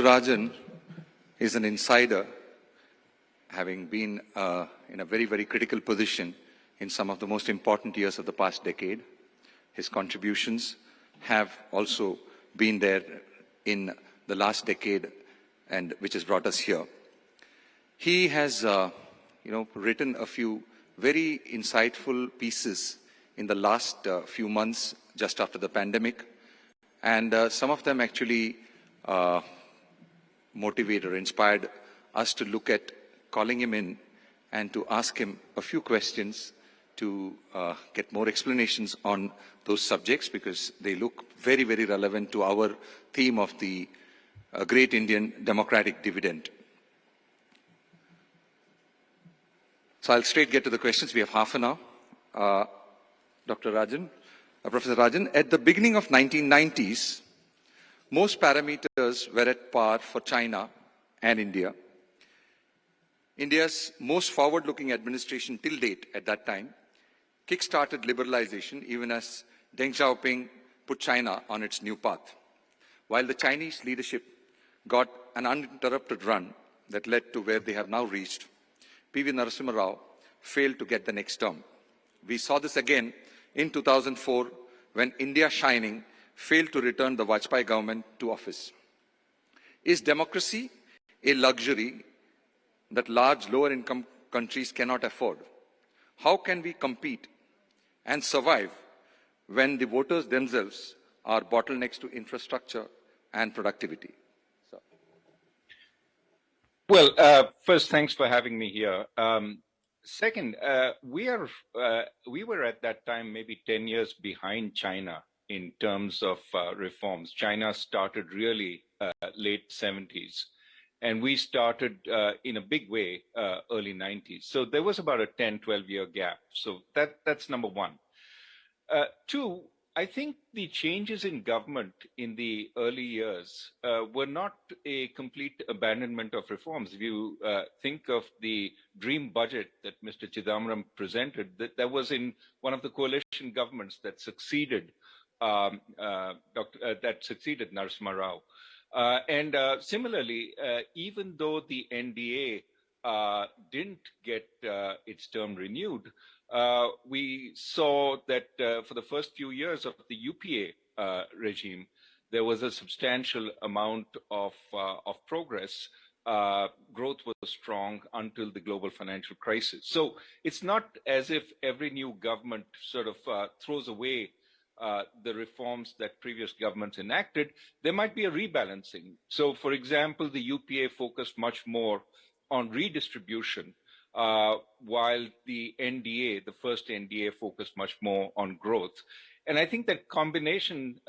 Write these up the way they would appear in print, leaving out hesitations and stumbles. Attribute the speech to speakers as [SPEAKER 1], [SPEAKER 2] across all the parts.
[SPEAKER 1] Rajan is an insider, having been in a very, very critical position in some of the most important years of the past decade. His contributions have also been there in the last decade, and which has brought us here. He has, written a few very insightful pieces in the last few months, just after the pandemic, and some of them actually motivated or inspired us to look at calling him in and to ask him a few questions to get more explanations on those subjects, because they look very, very relevant to our theme of the great Indian democratic dividend. So I'll straight get to the questions. We have half an hour. Dr. Rajan, Professor Rajan, at the beginning of 1990s, most parameters were at par for China and India. India's most forward-looking administration till date at that time kick-started liberalization, even as Deng Xiaoping put China on its new path. While the Chinese leadership got an uninterrupted run that led to where they have now reached, P.V. Narasimha Rao failed to get the next term. We saw this again in 2004 when India Shining failed to return the Vajpayee government to office. Is democracy a luxury that large lower-income countries cannot afford? How can we compete and survive when the voters themselves are bottlenecks to infrastructure and productivity? So.
[SPEAKER 2] Well, first, thanks for having me here. Second, we were at that time maybe 10 years behind China in terms of reforms. China started really late 70s, and we started in a big way early 90s. So there was about a 10, 12-year gap. So that's number one. Two, I think the changes in government in the early years were not a complete abandonment of reforms. If you think of the dream budget that Mr. Chidambaram presented, that was in one of the coalition governments that succeeded Narasimha Rao. And similarly, even though the NDA didn't get its term renewed, we saw that for the first few years of the UPA regime, there was a substantial amount of progress. Growth was strong until the global financial crisis. So it's not as if every new government sort of throws away the reforms that previous governments enacted. There might be a rebalancing. So, for example, the UPA focused much more on redistribution, while the NDA, the first NDA, focused much more on growth. And I think that combination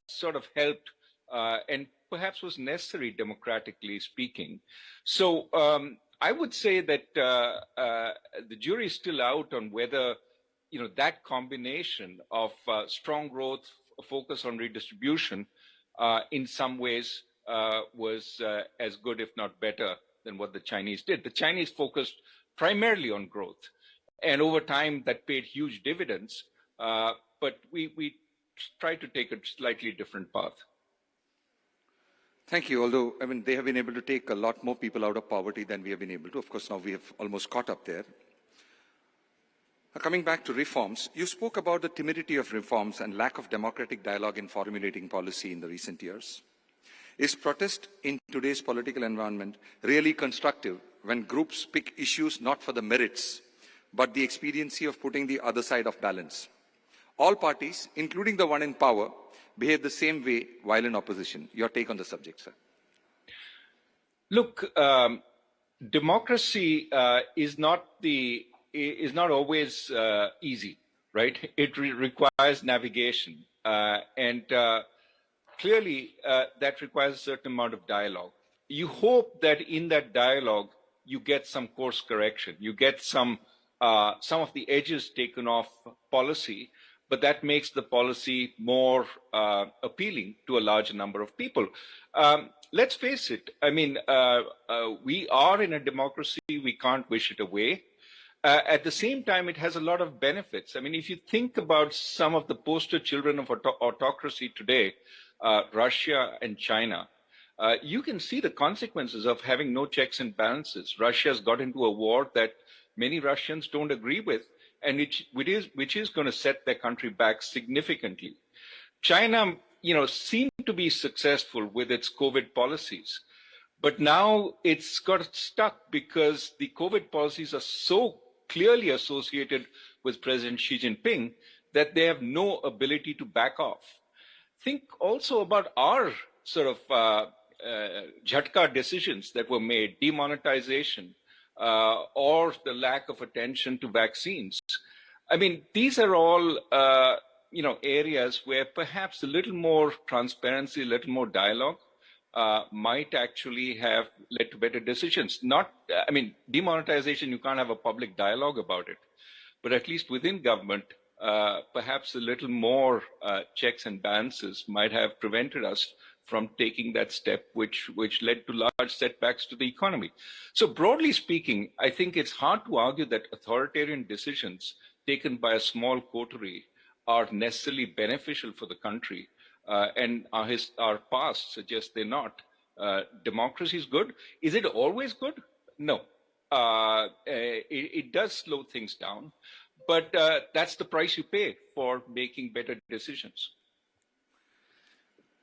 [SPEAKER 2] sort of helped and perhaps was necessary democratically speaking. So I would say that the jury is still out on whether that combination of strong growth, focus on redistribution, in some ways was as good, if not better, than what the Chinese did. The Chinese focused primarily on growth, and over time that paid huge dividends, but we tried to take a slightly different path.
[SPEAKER 1] Thank you. Although, they have been able to take a lot more people out of poverty than we have been able to. Of course, now we have almost caught up there. Coming back to reforms, you spoke about the timidity of reforms and lack of democratic dialogue in formulating policy in the recent years. Is protest in today's political environment really constructive when groups pick issues not for the merits, but the expediency of putting the other side of balance? All parties, including the one in power, behave the same way while in opposition. Your take on the subject, sir?
[SPEAKER 2] Look, democracy is not always easy, right? It requires navigation, and clearly that requires a certain amount of dialogue. You hope that in that dialogue you get some course correction, you get some of the edges taken off policy, but that makes the policy more appealing to a larger number of people. Let's face it, we are in a democracy, we can't wish it away. At the same time, it has a lot of benefits. If you think about some of the poster children of autocracy today, Russia and China, You can see the consequences of having no checks and balances. Russia's got into a war that many Russians don't agree with, and which is going to set their country back significantly. China, seemed to be successful with its COVID policies, but now it's got stuck because the COVID policies are so clearly associated with President Xi Jinping that they have no ability to back off. Think also about our sort of jhatka decisions that were made, demonetization, or the lack of attention to vaccines. I mean, these are all areas where perhaps a little more transparency, a little more dialogue might actually have led to better decisions. Demonetization, you can't have a public dialogue about it, but at least within government, perhaps a little more checks and balances might have prevented us from taking that step, which led to large setbacks to the economy. So broadly speaking, I think it's hard to argue that authoritarian decisions taken by a small coterie are necessarily beneficial for the country. And our past suggests they're not. Democracy is good. Is it always good? No. It does slow things down, but that's the price you pay for making better decisions.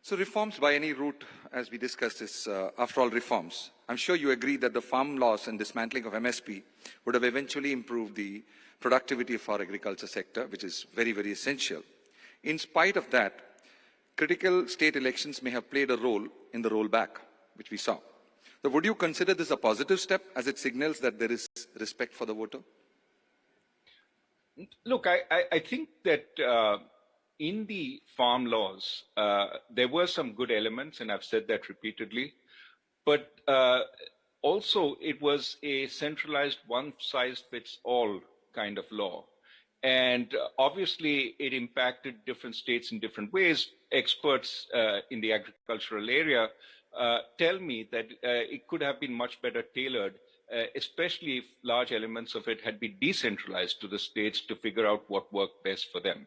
[SPEAKER 1] So reforms by any route, as we discussed, is after all reforms. I'm sure you agree that the farm loss and dismantling of MSP would have eventually improved the productivity of our agriculture sector, which is very, very essential. In spite of that, critical state elections may have played a role in the rollback, which we saw. So would you consider this a positive step as it signals that there is respect for the voter?
[SPEAKER 2] Look, I think that in the farm laws, there were some good elements, and I've said that repeatedly, but also it was a centralized one-size-fits-all kind of law. And obviously, it impacted different states in different ways. Experts in the agricultural area tell me that it could have been much better tailored, especially if large elements of it had been decentralized to the states to figure out what worked best for them.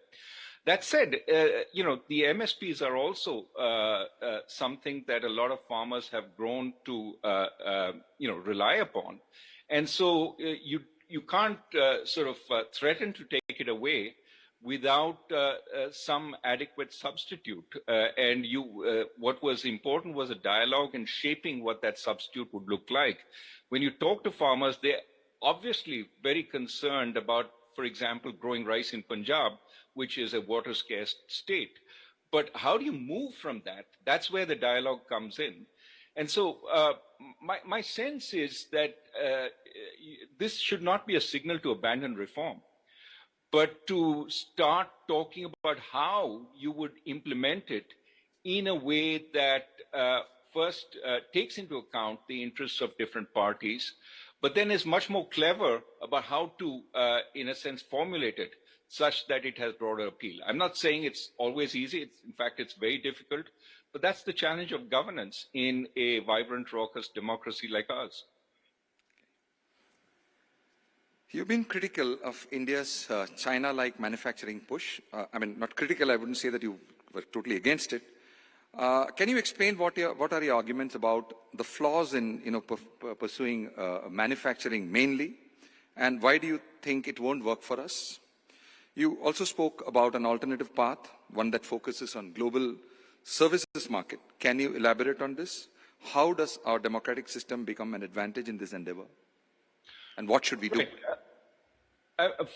[SPEAKER 2] That said, the MSPs are also something that a lot of farmers have grown to, rely upon. And so you can't threaten to take it away without some adequate substitute. And what was important was a dialogue and shaping what that substitute would look like. When you talk to farmers, they're obviously very concerned about, for example, growing rice in Punjab, which is a water scarce state. But how do you move from that? That's where the dialogue comes in. And so my sense is that this should not be a signal to abandon reform, but to start talking about how you would implement it in a way that first takes into account the interests of different parties, but then is much more clever about how to, in a sense, formulate it such that it has broader appeal. I'm not saying it's always easy. In fact, it's very difficult. But that's the challenge of governance in a vibrant, raucous democracy like ours.
[SPEAKER 1] You've been critical of India's China-like manufacturing push. Not critical, I wouldn't say that you were totally against it. Can you explain what are your arguments about the flaws in pursuing manufacturing mainly, and why do you think it won't work for us? You also spoke about an alternative path, one that focuses on global services market. Can you elaborate on this? How does our democratic system become an advantage in this endeavor? And what should we do?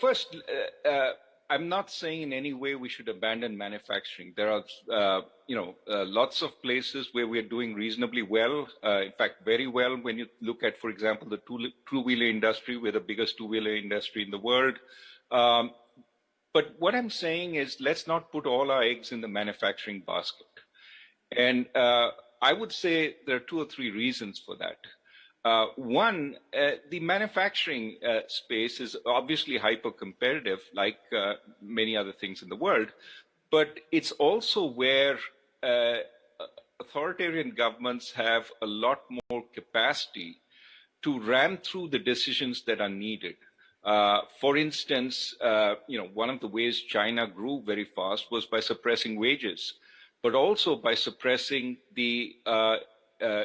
[SPEAKER 2] First, I'm not saying in any way we should abandon manufacturing. There are, lots of places where we're doing reasonably well. In fact, very well when you look at, for example, the two-wheeler industry. We're the biggest two-wheeler industry in the world. But what I'm saying is, let's not put all our eggs in the manufacturing basket. And I would say there are 2 or 3 reasons for that. One, the manufacturing space is obviously hyper-competitive, like many other things in the world, but it's also where authoritarian governments have a lot more capacity to ram through the decisions that are needed. For instance, one of the ways China grew very fast was by suppressing wages, but also by suppressing the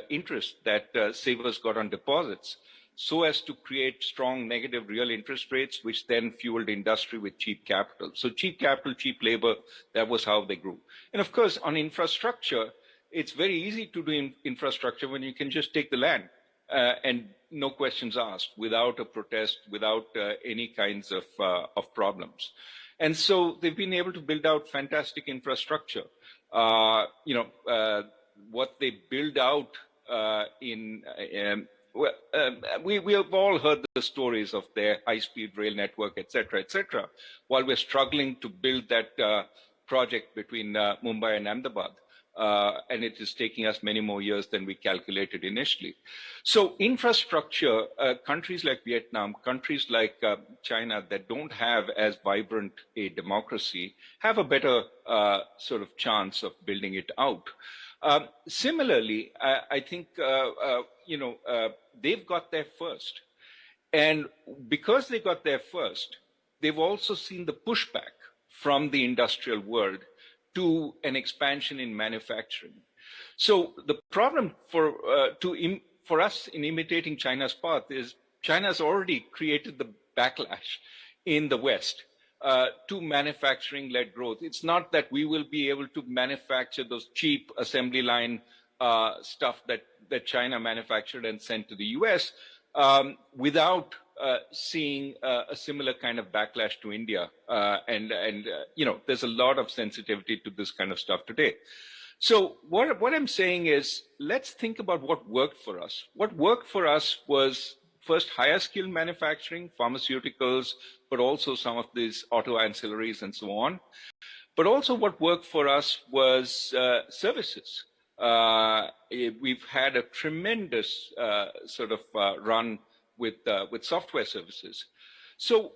[SPEAKER 2] interest that savers got on deposits, so as to create strong negative real interest rates, which then fueled industry with cheap capital. So cheap capital, cheap labor, that was how they grew. And of course, on infrastructure, it's very easy to do infrastructure when you can just take the land and no questions asked, without a protest, without any kinds of problems. And so they've been able to build out fantastic infrastructure. What they build out we have all heard the stories of their high-speed rail network, et cetera, while we're struggling to build that project between Mumbai and Ahmedabad. And it is taking us many more years than we calculated initially. So infrastructure, countries like Vietnam, countries like China that don't have as vibrant a democracy have a better sort of chance of building it out. Similarly, I think, they've got there first. And because they got there first, they've also seen the pushback from the industrial world to an expansion in manufacturing. So the problem for us in imitating China's path is China's already created the backlash in the West to manufacturing-led growth. It's not that we will be able to manufacture those cheap assembly line stuff that China manufactured and sent to the US without seeing a similar kind of backlash to India. There's a lot of sensitivity to this kind of stuff today. So what I'm saying is, let's think about what worked for us. What worked for us was first higher skill manufacturing, pharmaceuticals, but also some of these auto ancillaries and so on. But also what worked for us was services. We've had a tremendous run with software services. So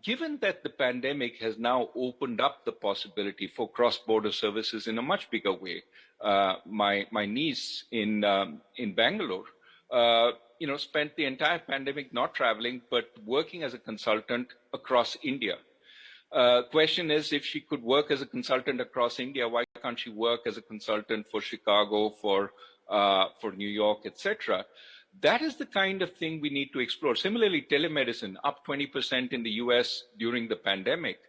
[SPEAKER 2] given that the pandemic has now opened up the possibility for cross-border services in a much bigger way, my niece in Bangalore, spent the entire pandemic not traveling, but working as a consultant across India. Question is, if she could work as a consultant across India, why can't she work as a consultant for Chicago, for New York, etc.? That is the kind of thing we need to explore. Similarly, telemedicine, up 20% in the US during the pandemic.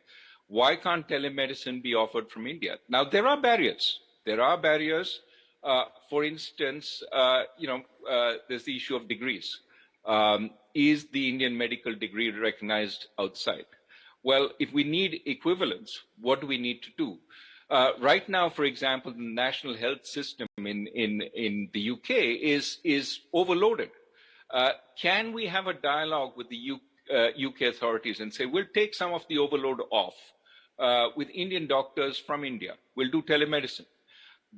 [SPEAKER 2] Why can't telemedicine be offered from India? Now, there are barriers. For instance, there's the issue of degrees. Is the Indian medical degree recognized outside? Well, if we need equivalence, what do we need to do? Right now, for example, the national health system in the UK is overloaded. Can we have a dialogue with the UK authorities and say, we'll take some of the overload off with Indian doctors from India. We'll do telemedicine.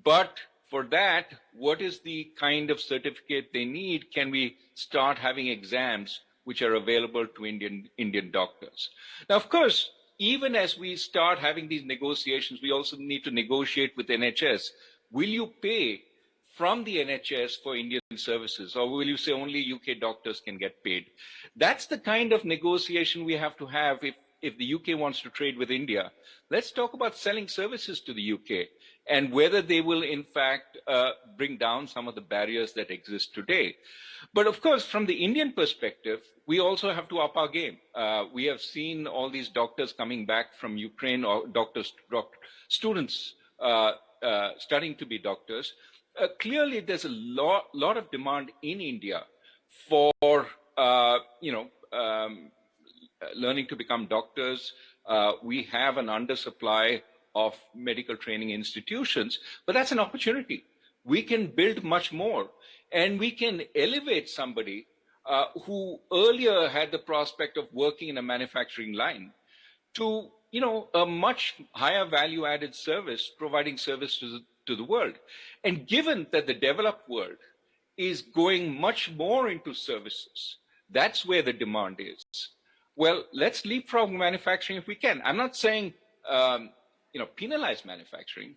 [SPEAKER 2] But for that, what is the kind of certificate they need? Can we start having exams which are available to Indian doctors? Now, of course, even as we start having these negotiations, we also need to negotiate with NHS. Will you pay from the NHS for Indian services, or will you say only UK doctors can get paid? That's the kind of negotiation we have to have if the UK wants to trade with India. Let's talk about selling services to the UK and whether they will, in fact, bring down some of the barriers that exist today. But of course, from the Indian perspective, we also have to up our game. We have seen all these doctors coming back from Ukraine, or students studying to be doctors. Clearly, there's a lot of demand in India for learning to become doctors. We have an undersupply of medical training institutions, but that's an opportunity. We can build much more, and we can elevate somebody who earlier had the prospect of working in a manufacturing line to, a much higher value-added service, providing service to the world. And given that the developed world is going much more into services, that's where the demand is. Well, let's leapfrog manufacturing if we can. I'm not saying, penalize manufacturing.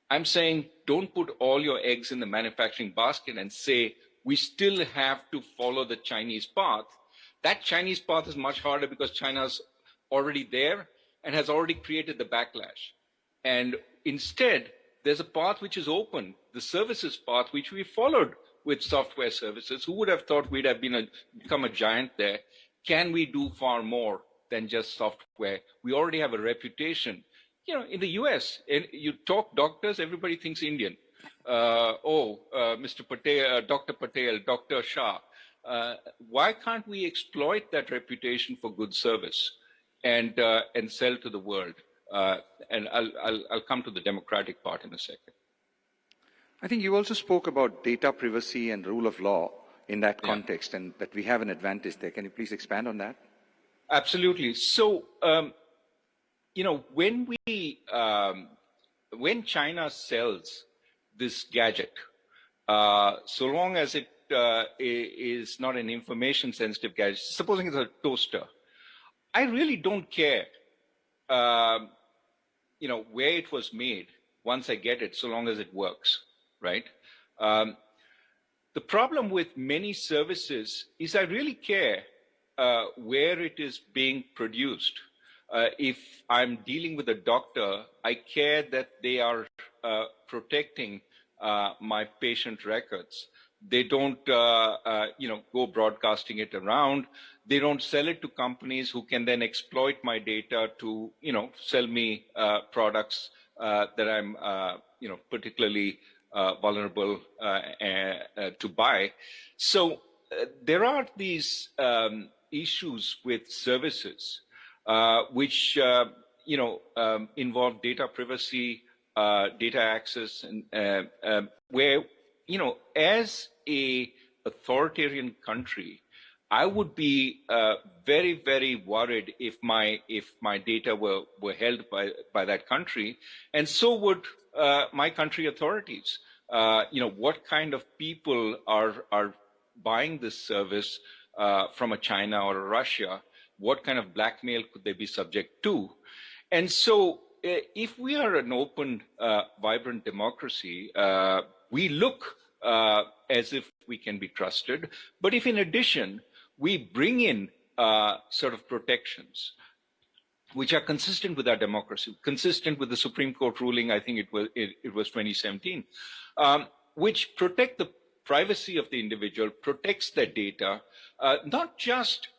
[SPEAKER 2] I'm saying don't put all your eggs in the manufacturing basket and say we still have to follow the Chinese path. That Chinese path is much harder because China's already there and has already created the backlash. And instead, there's a path which is open the services path, which we followed with software services. Who would have thought we'd have become a giant there? Can we do far more than just software? We already have a reputation. In the US, you talk doctors, everybody thinks Indian. Mr. Patel, Dr. Patel, Dr. Shah. Why can't we exploit that reputation for good service and sell to the world? And I'll come to the democratic part in a second.
[SPEAKER 1] I think you also spoke about data privacy and rule of law in that context, and that we have an advantage there. Can you please expand on that?
[SPEAKER 2] Absolutely. So, when China sells this gadget, so long as it is not an information-sensitive gadget, supposing it's a toaster, I really don't care, where it was made once I get it, so long as it works, right? The problem with many services is I really care where it is being produced. If I'm dealing with a doctor, I care that they are protecting my patient records. They don't, go broadcasting it around. They don't sell it to companies who can then exploit my data to, sell me products that I'm, particularly vulnerable to buy. So there are these issues with services which involve data privacy, data access, and where as a authoritarian country, I would be very, very worried if my data were held by that country, and so would my country authorities. What kind of people are buying this service from a China or a Russia? What kind of blackmail could they be subject to? And so if we are an open, vibrant democracy, we look as if we can be trusted. But if in addition, we bring in sort of protections which are consistent with our democracy, consistent with the Supreme Court ruling, I think it was 2017, which protect the privacy of the individual, protects their data, not just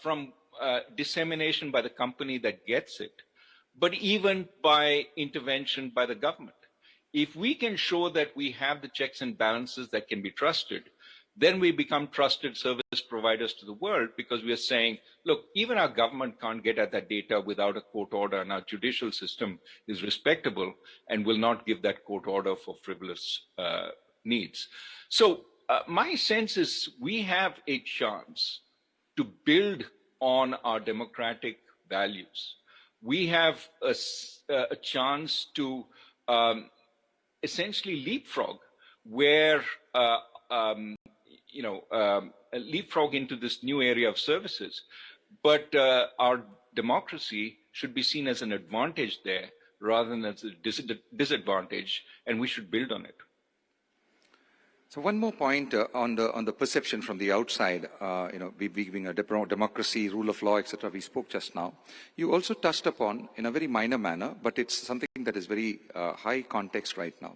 [SPEAKER 2] from dissemination by the company that gets it, but even by intervention by the government. If we can show that we have the checks and balances that can be trusted, then we become trusted service providers to the world, because we are saying, look, even our government can't get at that data without a court order, and our judicial system is respectable and will not give that court order for frivolous needs. So my sense is we have a chance to build on our democratic values. We have a chance to essentially leapfrog where leapfrog into this new area of services. But our democracy should be seen as an advantage there rather than as a disadvantage, and we should build on it.
[SPEAKER 1] So one more point on the perception from the outside, we being a democracy, rule of law, etc. We spoke just now. You also touched upon, in a very minor manner, but it's something that is very high context right now,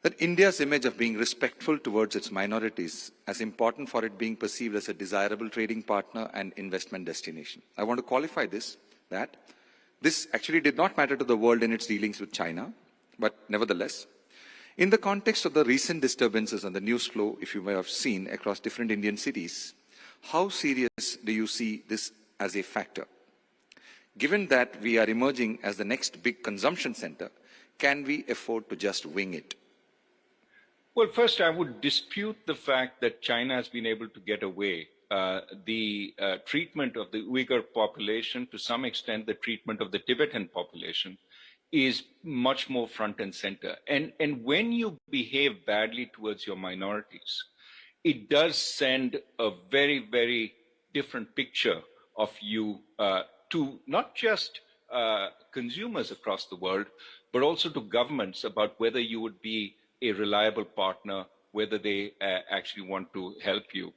[SPEAKER 1] that India's image of being respectful towards its minorities as important for it being perceived as a desirable trading partner and investment destination. I want to qualify that this actually did not matter to the world in its dealings with China, but nevertheless, in the context of the recent disturbances and the news flow, if you may have seen across different Indian cities, how serious do you see this as a factor? Given that we are emerging as the next big consumption center, can we afford to just wing it?
[SPEAKER 2] Well, first, I would dispute the fact that China has been able to get away. The treatment of the Uyghur population, to some extent, the treatment of the Tibetan population, is much more front and center. And when you behave badly towards your minorities, it does send a very, very different picture of you to not just consumers across the world, but also to governments about whether you would be a reliable partner, whether they actually want to help you.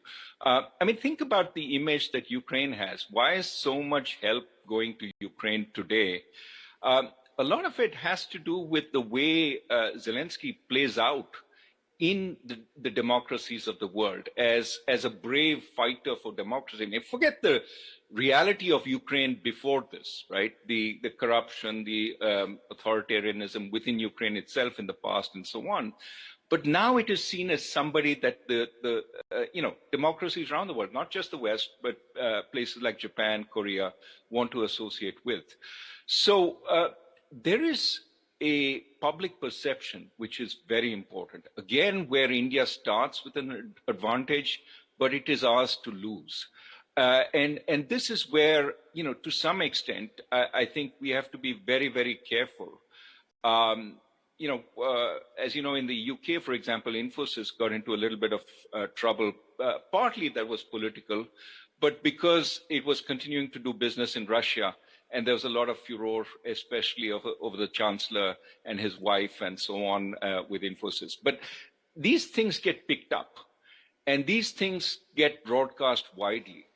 [SPEAKER 2] Think about the image that Ukraine has. Why is so much help going to Ukraine today? a lot of it has to do with the way Zelensky plays out in the democracies of the world as a brave fighter for democracy. And forget the reality of Ukraine before this, right? The corruption, the authoritarianism within Ukraine itself in the past, and so on. But now it is seen as somebody that the democracies around the world, not just the West, but places like Japan, Korea, want to associate with. So there is a public perception which is very important. Again, where India starts with an advantage, but it is ours to lose. And this is where, to some extent, I think we have to be very, very careful. As you know, in the UK, for example, Infosys got into a little bit of trouble. Partly that was political, but because it was continuing to do business in Russia, and there was a lot of furor, especially over the chancellor and his wife and so on with Infosys. But these things get picked up, and these things get broadcast widely.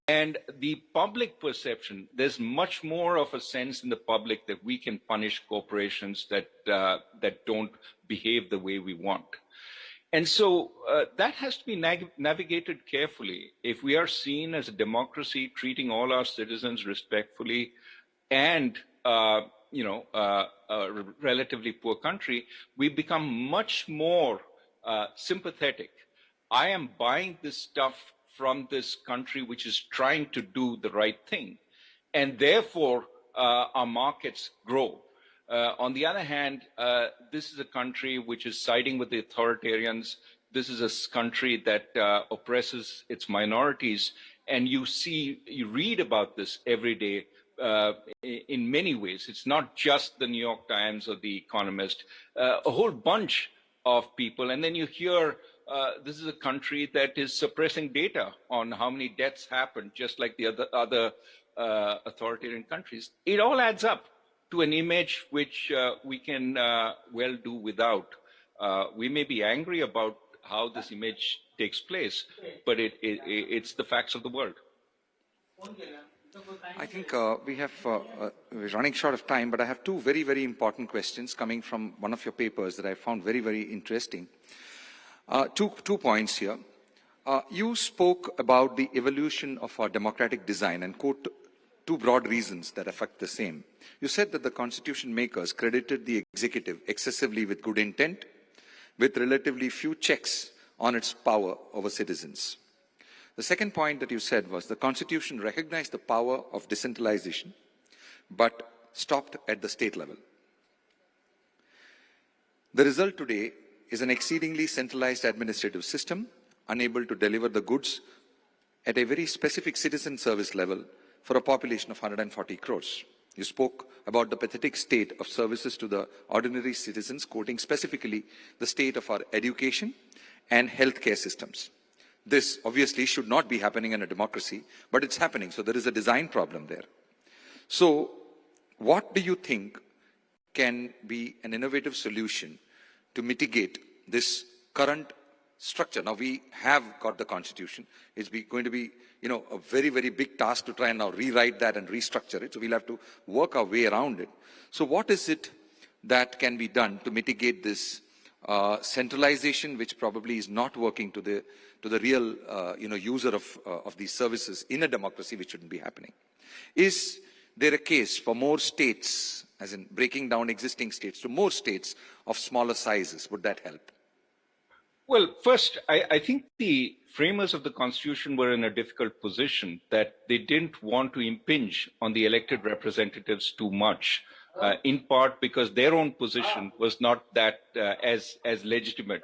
[SPEAKER 2] And the public perception, there's much more of a sense in the public that we can punish corporations that don't behave the way we want. And so that has to be navigated carefully. If we are seen as a democracy, treating all our citizens respectfully, and a relatively poor country, we become much more sympathetic. I am buying this stuff from this country which is trying to do the right thing, and therefore our markets grow. On the other hand, this is a country which is siding with the authoritarians. This is a country that oppresses its minorities, and you read about this every day in many ways. It's not just the New York Times or the Economist, a whole bunch of people, and then you hear this is a country that is suppressing data on how many deaths happened, just like the other authoritarian countries. It all adds up to an image which we can well do without. We may be angry about how this image takes place, but it's the facts of the world.
[SPEAKER 1] I think we're running short of time, but I have two very, very important questions coming from one of your papers that I found very, very interesting. Two points here. You spoke about the evolution of our democratic design and quote two broad reasons that affect the same. You said that the constitution makers credited the executive excessively with good intent, with relatively few checks on its power over citizens. The second point that you said was the constitution recognized the power of decentralization, but stopped at the state level. The result today is an exceedingly centralized administrative system, unable to deliver the goods at a very specific citizen service level for a population of 140 crores. You spoke about the pathetic state of services to the ordinary citizens, quoting specifically the state of our education and healthcare systems. This obviously should not be happening in a democracy, but it's happening. So there is a design problem there. So what do you think can be an innovative solution to mitigate this current structure? Now we have got the constitution. It's going to be, a very, very big task to try and now rewrite that and restructure it. So we'll have to work our way around it. So what is it that can be done to mitigate this centralization, which probably is not working to the real, user of these services in a democracy, which shouldn't be happening? Is there a case for more states, as in breaking down existing states to more states of smaller sizes? Would that help?
[SPEAKER 2] Well, first, I think the framers of the Constitution were in a difficult position that they didn't want to impinge on the elected representatives too much, in part because their own position was not that as legitimate.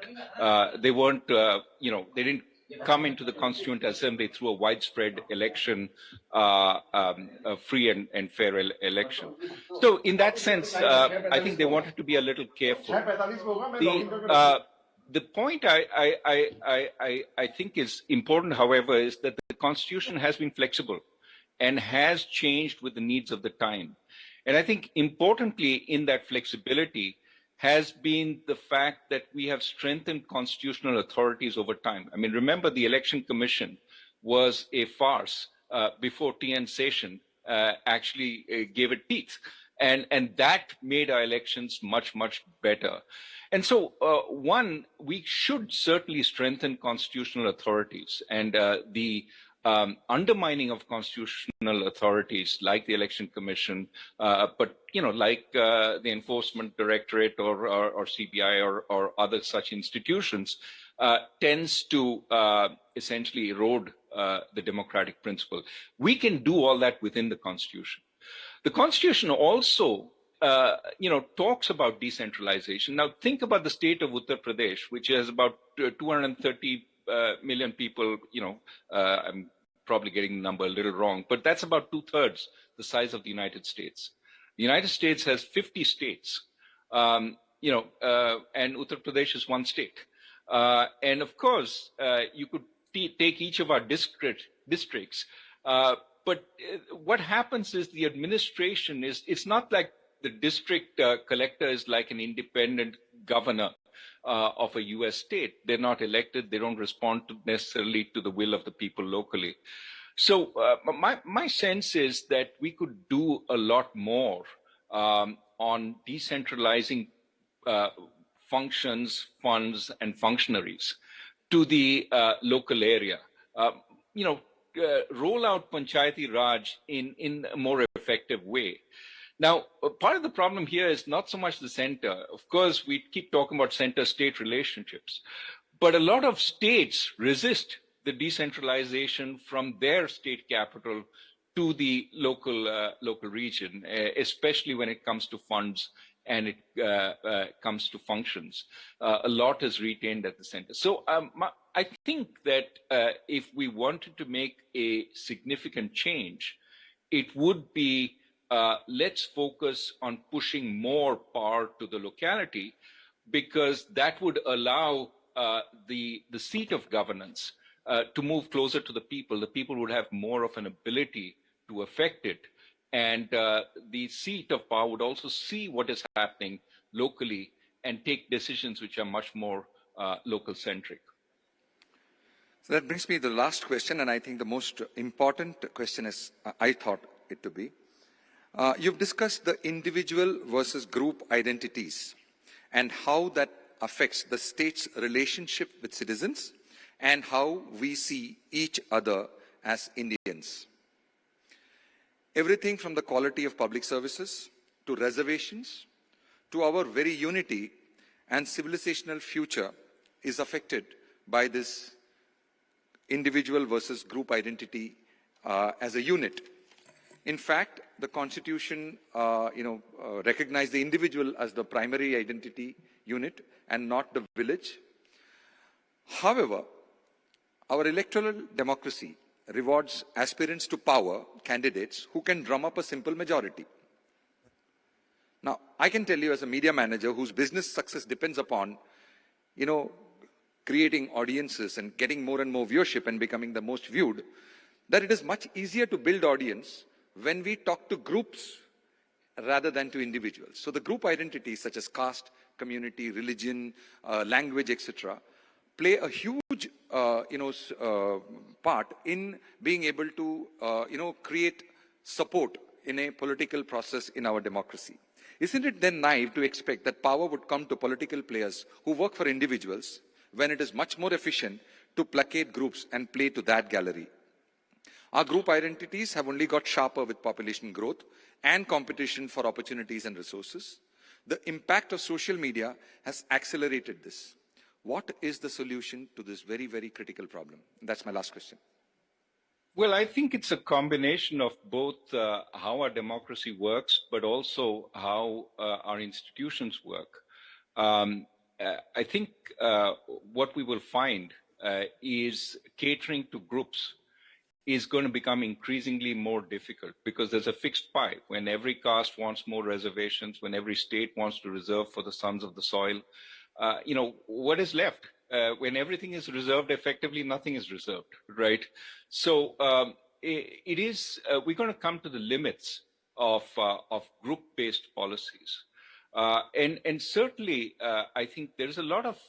[SPEAKER 2] They weren't, they didn't come into the Constituent Assembly through a widespread election, a free and fair election. So in that sense, I think they wanted to be a little careful. The point I think is important, however, is that the Constitution has been flexible and has changed with the needs of the time. And I think importantly in that flexibility has been the fact that we have strengthened constitutional authorities over time. I mean, remember the Election Commission was a farce before T.N. Seshan actually gave it teeth. And that made our elections much, much better. And so, one, we should certainly strengthen constitutional authorities, and the undermining of constitutional authorities like the Election Commission, but like the Enforcement Directorate or CBI or other such institutions, tends to essentially erode the democratic principle. We can do all that within the Constitution. The Constitution also talks about decentralization. Now, think about the state of Uttar Pradesh, which has about 230 million people. I'm probably getting the number a little wrong, but that's about 2/3 the size of the United States. The United States has 50 states, and Uttar Pradesh is one state. And of course, you could take each of our districts. But what happens is the administration it's not like the district collector is like an independent governor of a US state. They're not elected. They don't respond necessarily to the will of the people locally. So my sense is that we could do a lot more on decentralizing functions, funds, and functionaries to the local area. Roll out Panchayati Raj in a more effective way. Now, part of the problem here is not so much the center. Of course, we keep talking about center-state relationships, but a lot of states resist the decentralization from their state capital to the local region, especially when it comes to funds and it comes to functions. A lot is retained at the center. So I think that if we wanted to make a significant change, it would be let's focus on pushing more power to the locality, because that would allow the seat of governance to move closer to the people. The people would have more of an ability to affect it. And the seat of power would also see what is happening locally and take decisions which are much more local-centric.
[SPEAKER 1] So that brings me to the last question, and I think the most important question is, I thought it to be. You've discussed the individual versus group identities and how that affects the state's relationship with citizens and how we see each other as Indians. Everything from the quality of public services to reservations to our very unity and civilizational future is affected by this individual versus group identity as a unit. In fact, the Constitution, recognized the individual as the primary identity unit and not the village. However, our electoral democracy rewards aspirants to power candidates who can drum up a simple majority. Now, I can tell you as a media manager whose business success depends upon, creating audiences and getting more and more viewership and becoming the most viewed, that it is much easier to build audience when we talk to groups rather than to individuals. So the group identities such as caste, community, religion, language, etc., play a huge part in being able to create support in a political process in our democracy. Isn't it then naive to expect that power would come to political players who work for individuals when it is much more efficient to placate groups and play to that gallery? Our group identities have only got sharper with population growth and competition for opportunities and resources. The impact of social media has accelerated this. What is the solution to this very, very critical problem? That's my last question.
[SPEAKER 2] Well, I think it's a combination of both how our democracy works, but also how our institutions work. I think what we will find is catering to groups is going to become increasingly more difficult because there's a fixed pie. When every caste wants more reservations, when every state wants to reserve for the sons of the soil, what is left? When everything is reserved, effectively nothing is reserved, right? So we're going to come to the limits of group-based policies. And certainly, I think there's a lot of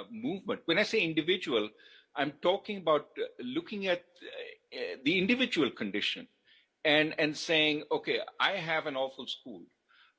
[SPEAKER 2] movement. When I say individual, I'm talking about looking at the individual condition and saying, okay, I have an awful school.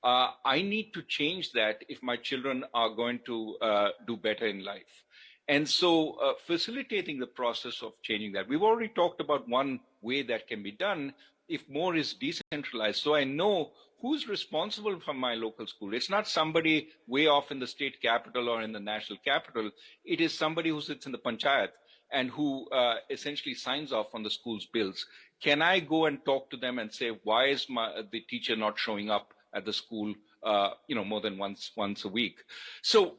[SPEAKER 2] I need to change that if my children are going to do better in life. And so facilitating the process of changing that. We've already talked about one way that can be done if more is decentralized. So I know who's responsible for my local school. It's not somebody way off in the state capital or in the national capital. It is somebody who sits in the panchayat and who essentially signs off on the school's bills. Can I go and talk to them and say, why is the teacher not showing up at the school, more than once a week? So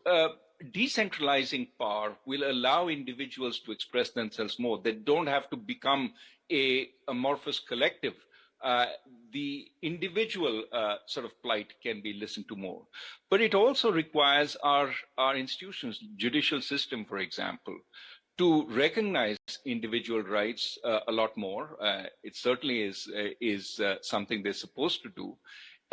[SPEAKER 2] decentralizing power will allow individuals to express themselves more. They don't have to become a amorphous collective. The individual sort of plight can be listened to more. But it also requires our institutions, judicial system, for example, to recognize individual rights a lot more. It certainly is something they're supposed to do,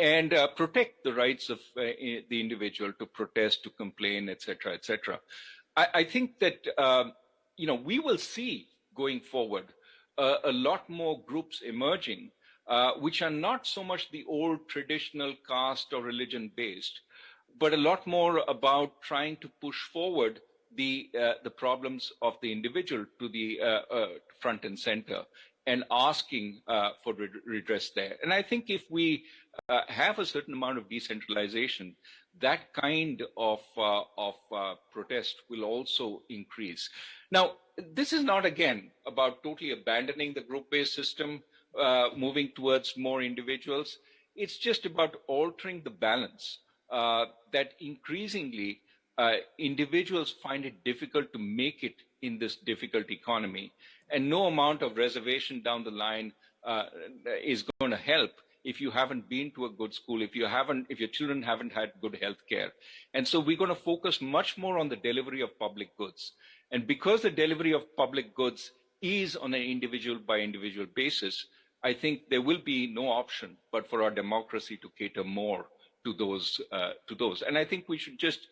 [SPEAKER 2] and protect the rights of the individual to protest, to complain, etc., etc. I think that we will see going forward a lot more groups emerging, which are not so much the old traditional caste or religion based, but a lot more about trying to push forward the problems of the individual to the front and center, and asking for redress there. And I think if we have a certain amount of decentralization, that kind of protest will also increase. Now, this is not, again, about totally abandoning the group-based system, moving towards more individuals. It's just about altering the balance that increasingly individuals find it difficult to make it in this difficult economy, and no amount of reservation down the line is going to help if you haven't been to a good school, if your children haven't had good health care. And so we're going to focus much more on the delivery of public goods. And because the delivery of public goods is on an individual by individual basis, I think there will be no option but for our democracy to cater more to those. And I think we should just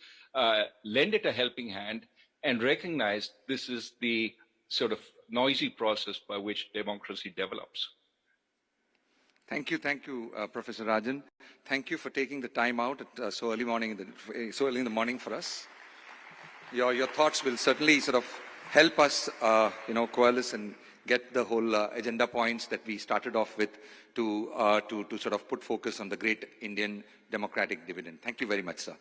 [SPEAKER 2] lend it a helping hand and recognize this is the sort of noisy process by which democracy develops.
[SPEAKER 1] Thank you, Professor Rajan. Thank you for taking the time out at so early in the morning for us. Your thoughts will certainly sort of help us, coalesce and get the whole agenda points that we started off with to sort of put focus on the great Indian democratic dividend. Thank you very much, sir.